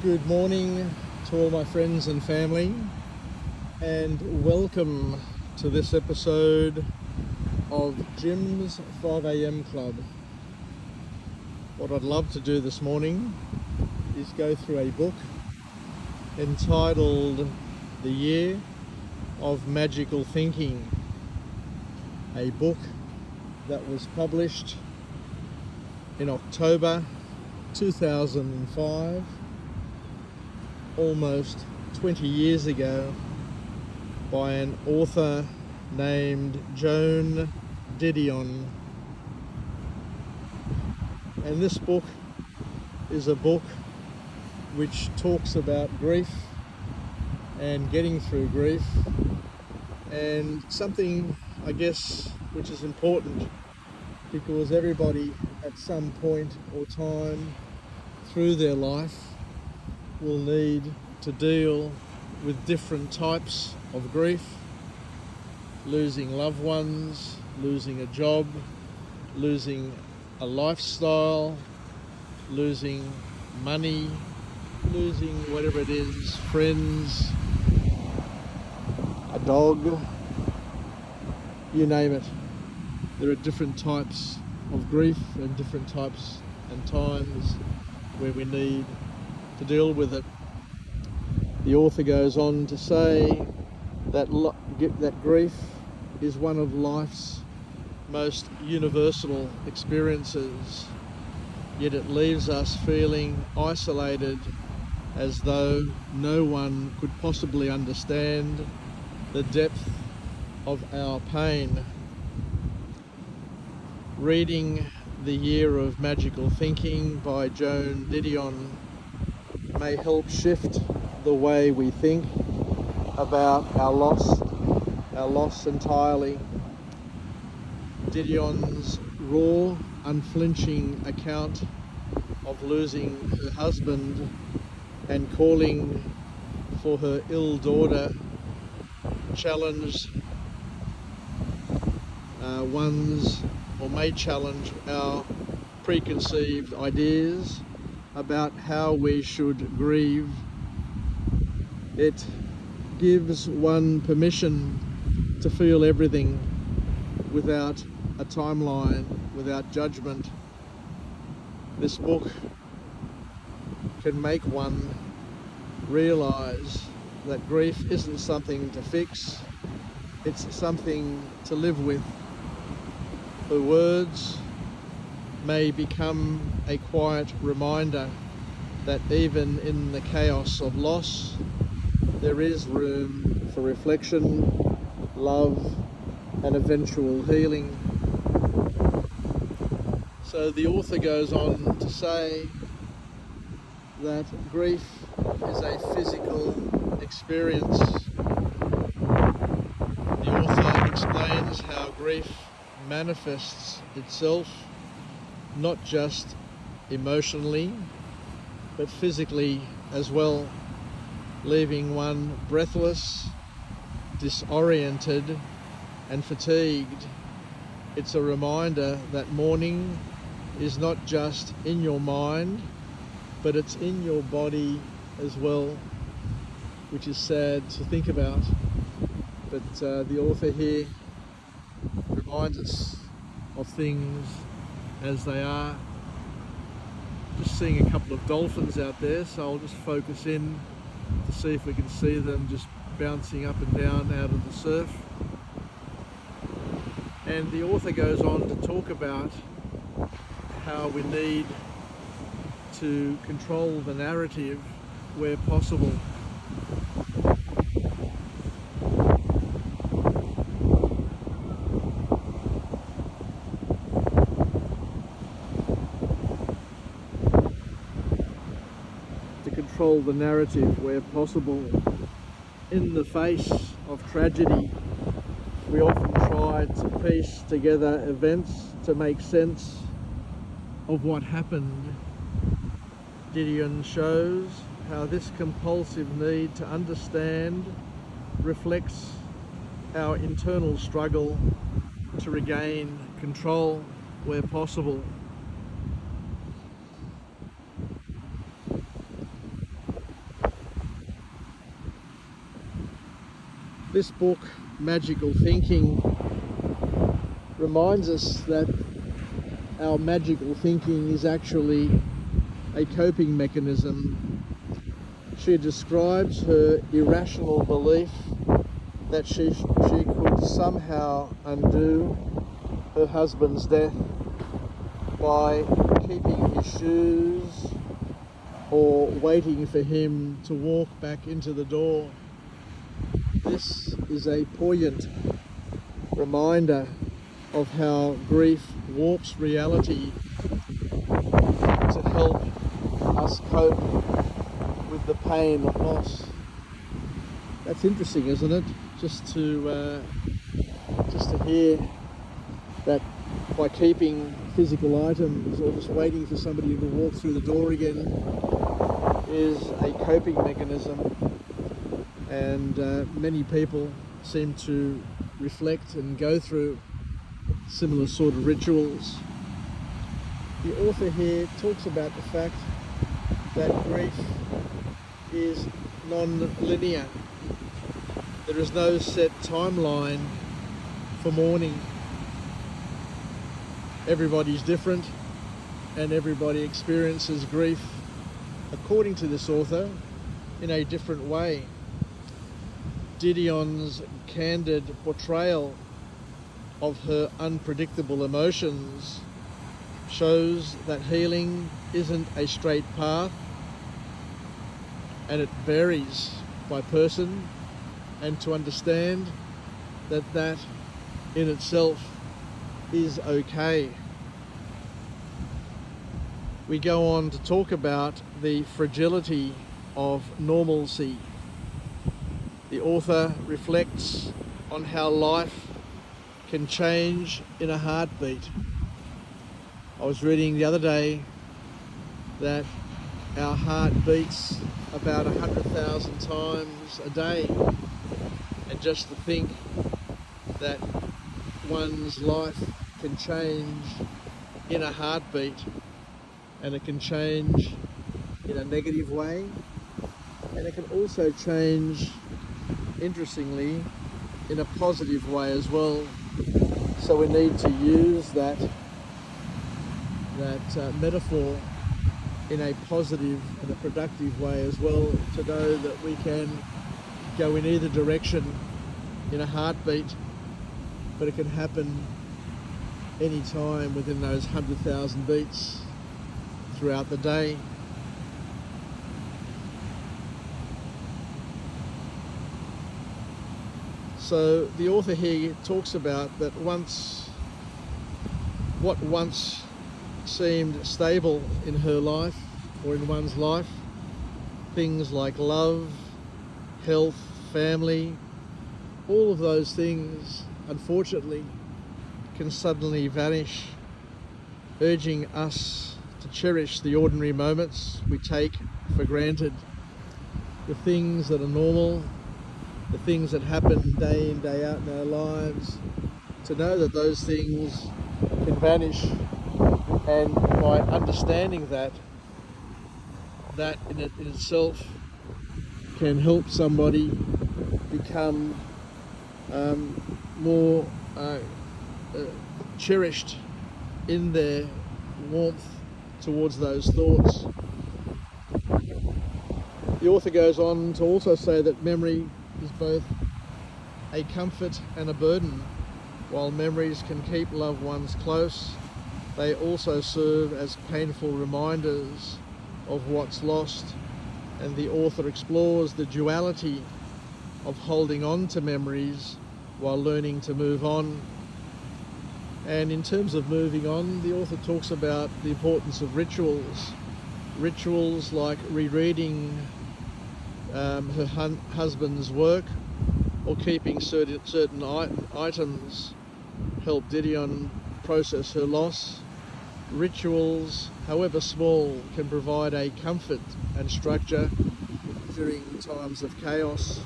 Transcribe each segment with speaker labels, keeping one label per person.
Speaker 1: Good morning to all my friends and family, and welcome to this episode of Jim's 5am Club. What I'd love to do this morning is go through a book entitled The Year of Magical Thinking, a book that was published in October 2005, almost 20 years ago, by an author named Joan Didion. And this book is a book which talks about grief and getting through grief, and something, I guess, which is important because everybody at some point or time through their life will need to deal with different types of grief: losing loved ones, losing a job, losing a lifestyle, losing money, losing whatever it is, friends, a dog, you name it. There are different types of grief and different types and times where we need to deal with it. The author goes on to say that grief is one of life's most universal experiences, yet it leaves us feeling isolated, as though no one could possibly understand the depth of our pain. Reading The Year of Magical Thinking by Joan Didion may help shift the way we think about our loss entirely. Didion's raw, unflinching account of losing her husband and calling for her ill daughter may challenge our preconceived ideas about how we should grieve. It gives one permission to feel everything without a timeline, without judgment. This book can make one realize that grief isn't something to fix, it's something to live with. The words may become a quiet reminder that even in the chaos of loss, there is room for reflection, love, and eventual healing. So the author goes on to say that grief is a physical experience. The author explains how grief manifests itself not just emotionally, but physically as well, leaving one breathless, disoriented, and fatigued. It's a reminder that mourning is not just in your mind, but it's in your body as well, which is sad to think about. But the author here reminds us of things as they are. Just seeing a couple of dolphins out there, so I'll just focus in to see if we can see them just bouncing up and down out of the surf. And the author goes on to talk about how we need to control the narrative where possible. Control the narrative where possible. In the face of tragedy, we often try to piece together events to make sense of what happened. Didion shows how this compulsive need to understand reflects our internal struggle to regain control where possible. This book, Magical Thinking, reminds us that our magical thinking is actually a coping mechanism. She describes her irrational belief that she could somehow undo her husband's death by keeping his shoes or waiting for him to walk back into the door. This is a poignant reminder of how grief warps reality to help us cope with the pain of loss. That's interesting, isn't it? Just to hear that by keeping physical items or just waiting for somebody to walk through the door again is a coping mechanism, and many people seem to reflect and go through similar sort of rituals. The author here talks about the fact that grief is non-linear. There is no set timeline for mourning. Everybody's different and everybody experiences grief, according to this author, in a different way. Didion's candid portrayal of her unpredictable emotions shows that healing isn't a straight path, and it varies by person, and to understand that in itself is okay. We go on to talk about the fragility of normalcy. The author reflects on how life can change in a heartbeat. I was reading the other day that our heart beats about 100,000 times a day, and just to think that one's life can change in a heartbeat, and it can change in a negative way, and it can also change, interestingly, in a positive way as well. So we need to use that metaphor in a positive and a productive way as well, to know that we can go in either direction in a heartbeat, but it can happen any time within those 100,000 beats throughout the day. So the author here talks about that what once seemed stable in her life or in one's life, things like love, health, family, all of those things, unfortunately, can suddenly vanish, urging us to cherish the ordinary moments we take for granted, the things that are normal, the things that happen day in, day out in our lives, to know that those things can vanish, and by understanding that in itself can help somebody become more cherished in their warmth towards those thoughts. The author goes on to also say that memory is both a comfort and a burden. While memories can keep loved ones close, they also serve as painful reminders of what's lost, and the author explores the duality of holding on to memories while learning to move on. And in terms of moving on, the author talks about the importance of rituals. Rituals like rereading her husband's work or keeping certain items help Didion process her loss. Rituals, however small, can provide a comfort and structure during times of chaos,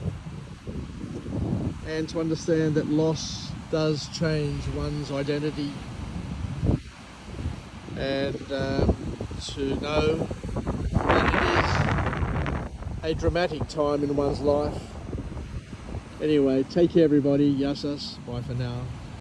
Speaker 1: and to understand that loss does change one's identity, and to know that it is a dramatic time in one's life, Anyway, take care everybody. Yasas. Bye for now.